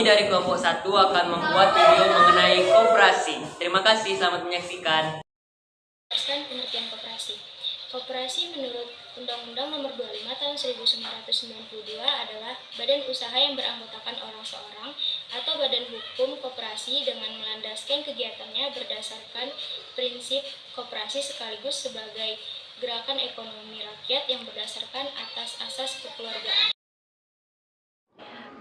Kami dari kelompok 1 akan membuat video mengenai koperasi. Terima kasih, selamat menyaksikan. Pengertian koperasi. Koperasi menurut Undang-Undang Nomor 25 Tahun 1992 adalah badan usaha yang beranggotakan orang seorang atau badan hukum koperasi dengan melandaskan kegiatannya berdasarkan prinsip koperasi sekaligus sebagai gerakan ekonomi rakyat yang berdasarkan atas asas kekeluargaan.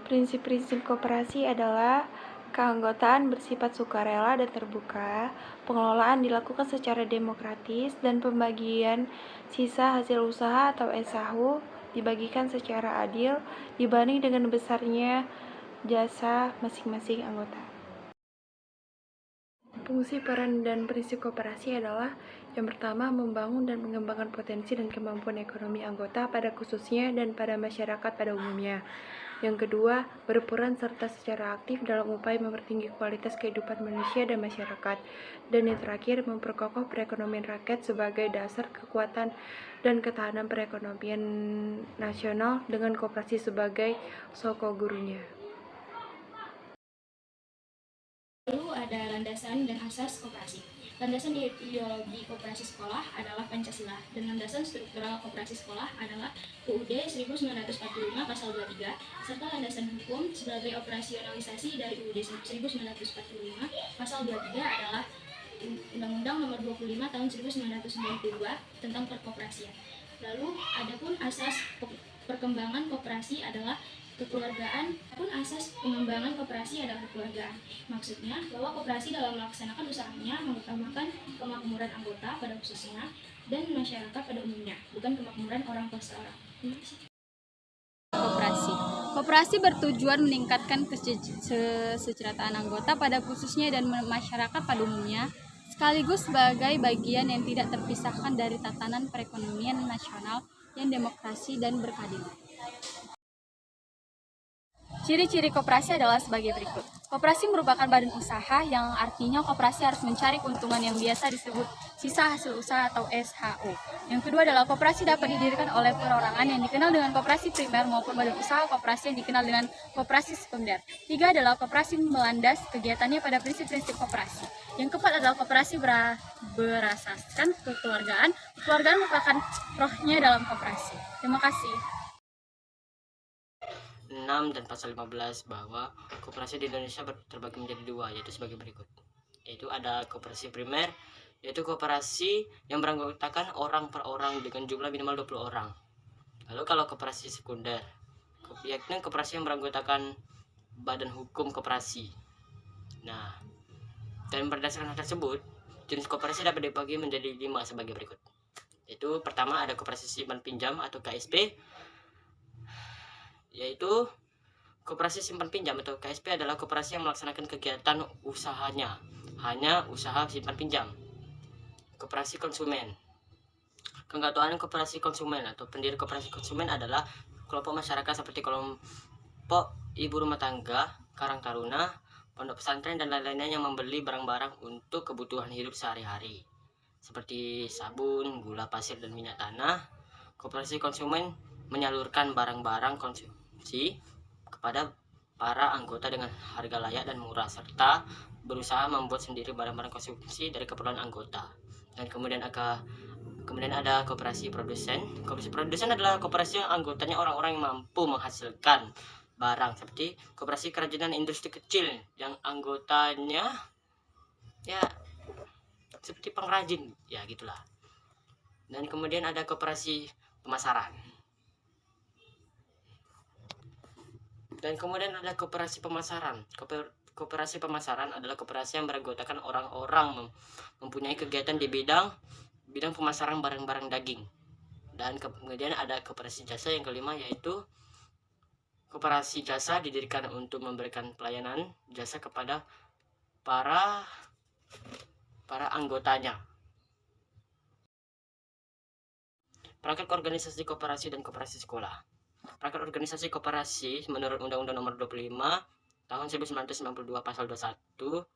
Prinsip-prinsip koperasi adalah keanggotaan bersifat sukarela dan terbuka, pengelolaan dilakukan secara demokratis, dan pembagian sisa hasil usaha atau SAHU dibagikan secara adil dibanding dengan besarnya jasa masing-masing anggota. Fungsi, peran, dan prinsip koperasi adalah yang pertama, membangun dan mengembangkan potensi dan kemampuan ekonomi anggota pada khususnya dan pada masyarakat pada umumnya. Yang kedua, berperan serta secara aktif dalam upaya mempertinggi kualitas kehidupan manusia dan masyarakat. Dan yang terakhir, memperkokoh perekonomian rakyat sebagai dasar kekuatan dan ketahanan perekonomian nasional dengan koperasi sebagai sokogurunya. Lalu ada landasan dan asas koperasi. Landasan ideologi koperasi sekolah adalah Pancasila, dan landasan struktural koperasi sekolah adalah UUD 1945 pasal 23, serta landasan hukum sebagai operasionalisasi dari UUD 1945 pasal 23 adalah Undang-Undang Nomor 25 Tahun 1992 tentang perkoperasian. Lalu adapun asas perkembangan koperasi adalah kekeluargaan. Pun asas pengembangan koperasi adalah kekeluargaan. Maksudnya bahwa koperasi dalam melaksanakan usahanya mengutamakan kemakmuran anggota pada khususnya dan masyarakat pada umumnya, bukan kemakmuran orang per seorang. Koperasi bertujuan meningkatkan kesejahteraan anggota pada khususnya dan masyarakat pada umumnya, sekaligus sebagai bagian yang tidak terpisahkan dari tatanan perekonomian nasional yang demokrasi dan berkeadilan. Ciri-ciri koperasi adalah sebagai berikut. Koperasi merupakan badan usaha yang artinya koperasi harus mencari keuntungan yang biasa disebut sisa hasil usaha atau SHU. Yang kedua adalah koperasi dapat didirikan oleh perorangan yang dikenal dengan koperasi primer maupun badan usaha koperasi yang dikenal dengan koperasi sekunder. Tiga adalah koperasi melandas kegiatannya pada prinsip-prinsip koperasi. Yang keempat adalah koperasi berasaskan kekeluargaan. Kekeluargaan merupakan rohnya dalam koperasi. Terima kasih. 6 dan pasal 15 bahwa koperasi di Indonesia terbagi menjadi dua, yaitu sebagai berikut. Yaitu ada koperasi primer, yaitu koperasi yang beranggotakan orang per orang dengan jumlah minimal 20 orang. Lalu kalau koperasi sekunder, yakni koperasi yang beranggotakan badan hukum koperasi. Nah, dan berdasarkan hal tersebut, jenis koperasi dapat dibagi menjadi 5 sebagai berikut. Yaitu pertama ada koperasi simpan pinjam atau KSP, yaitu koperasi simpan pinjam atau KSP adalah koperasi yang melaksanakan kegiatan usahanya hanya usaha simpan pinjam. Koperasi konsumen, keanggotaan koperasi konsumen atau pendiri koperasi konsumen adalah kelompok masyarakat seperti kelompok ibu rumah tangga, karang taruna, pondok pesantren, dan lain-lainnya yang membeli barang-barang untuk kebutuhan hidup sehari-hari seperti sabun, gula pasir, dan minyak tanah. Koperasi konsumen menyalurkan barang-barang konsumsi kepada para anggota dengan harga layak dan murah, serta berusaha membuat sendiri barang-barang konsumsi dari keperluan anggota. Dan kemudian ada koperasi produsen. Koperasi produsen adalah koperasi yang anggotanya orang-orang yang mampu menghasilkan barang, seperti koperasi kerajinan industri kecil yang anggotanya ya seperti pengrajin, ya gitulah. Dan kemudian ada koperasi pemasaran. Koperasi pemasaran adalah koperasi yang beranggotakan orang-orang mempunyai kegiatan di bidang pemasaran barang-barang daging. Dan kemudian ada koperasi jasa yang kelima, yaitu koperasi jasa didirikan untuk memberikan pelayanan jasa kepada para anggotanya. Perangkat organisasi koperasi dan koperasi sekolah. Perangkat organisasi koperasi menurut Undang-Undang Nomor 25 Tahun 1992 Pasal 21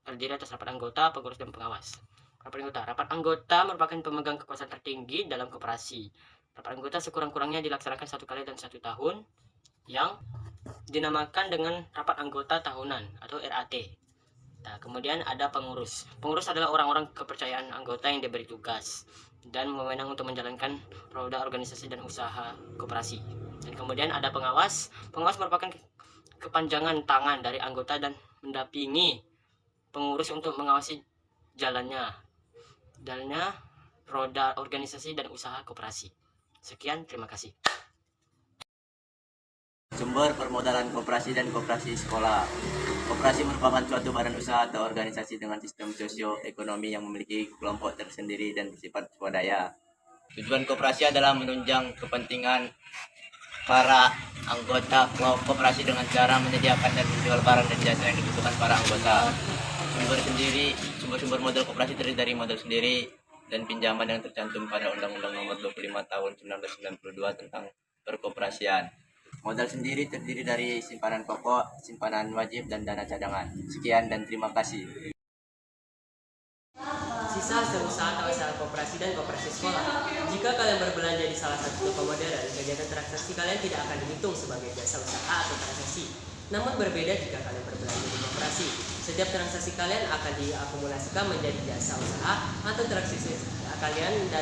terdiri atas rapat anggota, pengurus, dan pengawas. Rapat anggota merupakan pemegang kekuasaan tertinggi dalam koperasi. Rapat anggota sekurang-kurangnya dilaksanakan 1 kali dalam 1 tahun, yang dinamakan dengan rapat anggota tahunan atau RAT. Nah, kemudian ada pengurus. Pengurus adalah orang-orang kepercayaan anggota yang diberi tugas dan wewenang untuk menjalankan roda organisasi dan usaha koperasi. Dan kemudian ada pengawas. Pengawas merupakan kepanjangan tangan dari anggota dan mendampingi pengurus untuk mengawasi jalannya roda organisasi dan usaha koperasi. Sekian, terima kasih. Sumber permodalan koperasi dan koperasi sekolah. Koperasi merupakan suatu badan usaha atau organisasi dengan sistem sosio-ekonomi yang memiliki kelompok tersendiri dan bersifat swadaya. Tujuan koperasi adalah menunjang kepentingan para anggota koperasi dengan cara menyediakan dan menjual barang dan jasa yang dibutuhkan para anggota. Sumber-sumber modal koperasi terdiri dari modal sendiri dan pinjaman yang tercantum pada Undang-Undang Nomor 25 Tahun 1992 tentang perkoperasian. Modal sendiri terdiri dari simpanan pokok, simpanan wajib, dan dana cadangan. Sekian dan terima kasih. Sisa hasil usaha atau usaha koperasi dan koperasi sekolah. Jika kalian berbelanja di salah satu toko modern, kegiatan transaksi kalian tidak akan dihitung sebagai jasa usaha atau transaksi. Namun berbeda jika kalian berbelanja di koperasi. Setiap transaksi kalian akan diakumulasikan menjadi jasa usaha atau transaksi kalian, dan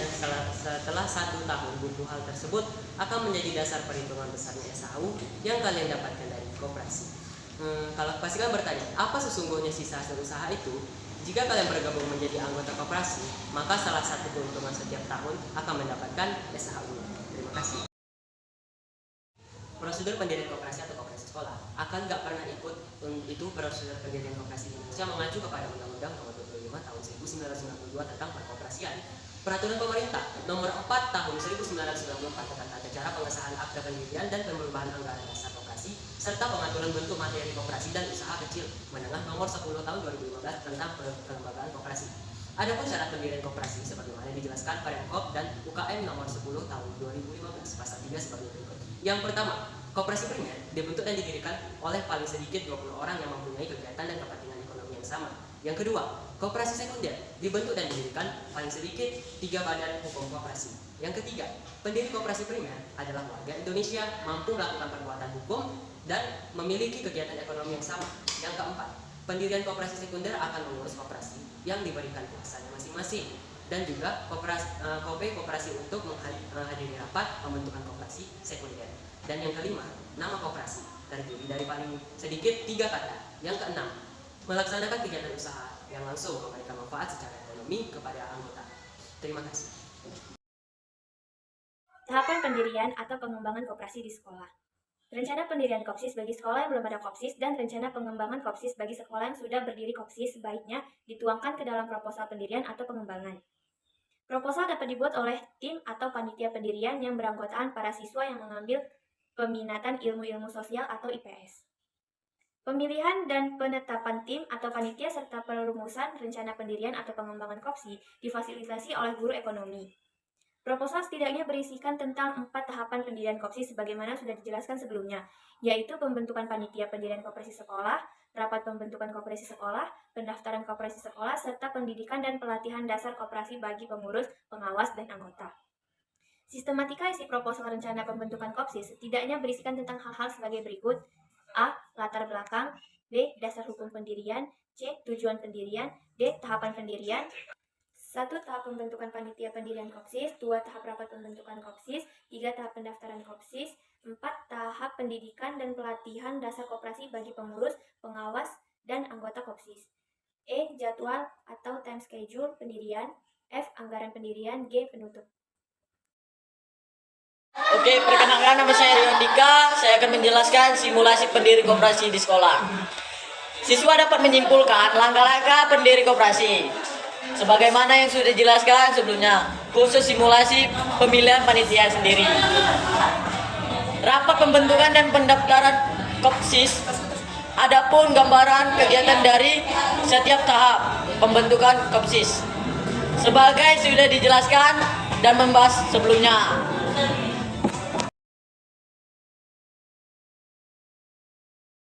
setelah 1 tahun buku hal tersebut akan menjadi dasar perhitungan besarnya SHU yang kalian dapatkan dari koperasi. Kalau pasti kalian bertanya, apa sesungguhnya sisa hasil usaha itu? Jika kalian bergabung menjadi anggota koperasi, maka salah satu keuntungan setiap tahun akan mendapatkan SHU. Terima kasih. Prosedur pendirian koperasi atau koperasi sekolah akan nggak pernah ikut itu prosedur pendirian koperasi di Indonesia mengacu kepada Undang-Undang Nomor 25 Tahun 1992 tentang perkoperasian. Peraturan Pemerintah Nomor 4 Tahun 1994 tentang tata cara pengesahan akta pendirian dan perubahan anggaran dasar koperasi serta pengaturan bentuk materi koperasi dan usaha kecil menengah Nomor 10 Tahun 2015 tentang kelembagaan koperasi. Adapun syarat pendirian koperasi sebagaimana dijelaskan pada UKOP dan UKM Nomor 10 Tahun 2015 pasal 3 sebagai berikut. Yang pertama, koperasi primer dibentuk dan didirikan oleh paling sedikit 20 orang yang mempunyai kegiatan dan kepentingan ekonomi yang sama. Yang kedua, koperasi sekunder dibentuk dan didirikan paling sedikit 3 badan hukum koperasi. Yang ketiga, pendiri koperasi primer adalah warga Indonesia mampu melakukan perbuatan hukum dan memiliki kegiatan ekonomi yang sama. Yang keempat, pendirian koperasi sekunder akan mengurus koperasi yang diberikan kuasanya masing-masing, dan juga koperasi untuk menghadiri rapat pembentukan koperasi sekunder. Dan yang kelima, nama koperasi terdiri dari paling sedikit 3 kata. Yang keenam, melaksanakan kegiatan usaha yang langsung memberikan manfaat secara ekonomi kepada anggota. Terima kasih. Tahapan pendirian atau pengembangan koperasi di sekolah. Rencana pendirian KOPSIS bagi sekolah yang belum ada KOPSIS dan rencana pengembangan KOPSIS bagi sekolah yang sudah berdiri KOPSIS sebaiknya dituangkan ke dalam proposal pendirian atau pengembangan. Proposal dapat dibuat oleh tim atau panitia pendirian yang beranggotaan para siswa yang mengambil peminatan ilmu-ilmu sosial atau IPS. Pemilihan dan penetapan tim atau panitia serta perumusan rencana pendirian atau pengembangan KOPSI difasilitasi oleh guru ekonomi. Proposal setidaknya berisikan tentang 4 tahapan pendirian KOPSI sebagaimana sudah dijelaskan sebelumnya, yaitu pembentukan panitia pendirian koperasi sekolah, rapat pembentukan koperasi sekolah, pendaftaran koperasi sekolah, serta pendidikan dan pelatihan dasar koperasi bagi pengurus, pengawas, dan anggota. Sistematika isi proposal rencana pembentukan KOPSIS setidaknya berisikan tentang hal-hal sebagai berikut. A. Latar belakang. B. Dasar hukum pendirian. C. Tujuan pendirian. D. Tahapan pendirian. 1. Tahap pembentukan panitia pendirian KOPSIS. 2. Tahap rapat pembentukan KOPSIS. 3. Tahap pendaftaran KOPSIS. 4. Tahap pendidikan dan pelatihan dasar koperasi bagi pengurus, pengawas, dan anggota KOPSIS. E. Jadwal atau time schedule pendirian. F. Anggaran pendirian. G. Penutup. Oke, perkenalkan nama saya Rion Dika. Saya akan menjelaskan simulasi pendiri koperasi di sekolah. Siswa dapat menyimpulkan langkah-langkah pendiri koperasi sebagaimana yang sudah dijelaskan sebelumnya, khusus simulasi pemilihan panitia sendiri. Rapat pembentukan dan pendaftaran KOPSIS. Adapun gambaran kegiatan dari setiap tahap pembentukan KOPSIS sebagai sudah dijelaskan dan membahas sebelumnya.